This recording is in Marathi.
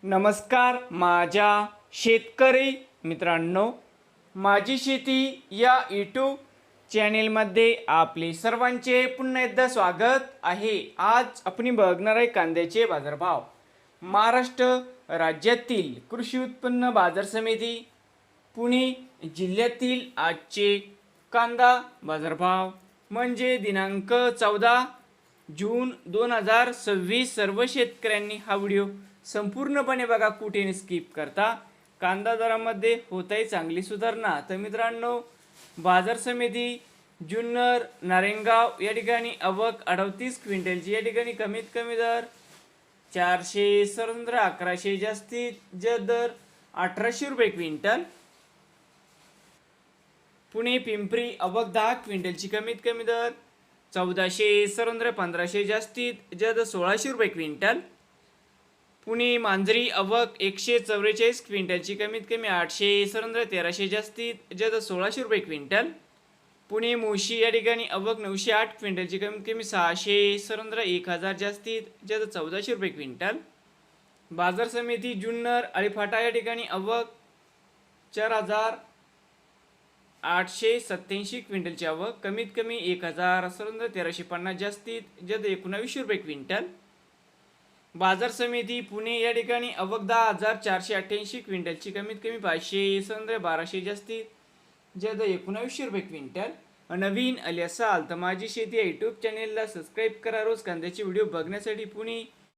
नमस्कार माझ्या शेतकरी मित्रांनो, माझी शेती या यूट्यूब चॅनेलमध्ये आपले सर्वांचे पुन्हा एकदा स्वागत आहे। आज आपण बघणार आहे कांद्याचे बाजारभाव। महाराष्ट्र राज्यातील कृषी उत्पन्न बाजार समिती पुणे जिल्ह्यातील आजचे कांदा बाजारभाव म्हणजे दिनांक 14 जून 2026। सर्व शेतकऱ्यांनी हा व्हिडिओ संपूर्णपणे बघा, कुठे स्किप करता। कांदा दरामध्ये होत आहे चांगली सुधारणा। तर मित्रांनो, बाजार समिती जुन्नर नारायणगाव या ठिकाणी आवक 38 क्विंटलची, या ठिकाणी कमीत कमी दर 417, 1100 जास्तीत दर 1800 रुपये क्विंटल। पुणे पिंपरी आवक 10 क्विंटलची, कमीत कमी दर 1417, 1500 जास्तीत 1600 रुपये क्विंटल। पुणे मांजरी आवक 144 क्विंटलची, कमीत कमी 817, 1300 जास्तीत 1600 रुपये क्विंटल। पुणे मोशी या ठिकाणी आवक 908 क्विंटलची, कमीत कमी 617, 1000 जास्तीत 1400 रुपये क्विंटल। बाजार समिती जुन्नर अळीफाटा या ठिकाणी आवक 4887 क्विंटलची आवक, कमीत कमी 1017, 1350 जास्तीत 1900 रुपये क्विंटल। बाजार समिती पुणे या ठिकाणी आवक 10488 क्विंटलची, कमीत कमी 517, 1200 जास्तीत 1900 रुपये क्विंटल। नवीन आले असाल तर माझी शेती या यूट्यूब चॅनेलला सबस्क्राईब करा। रोज कांद्याचे व्हिडिओ बघण्यासाठी पुणे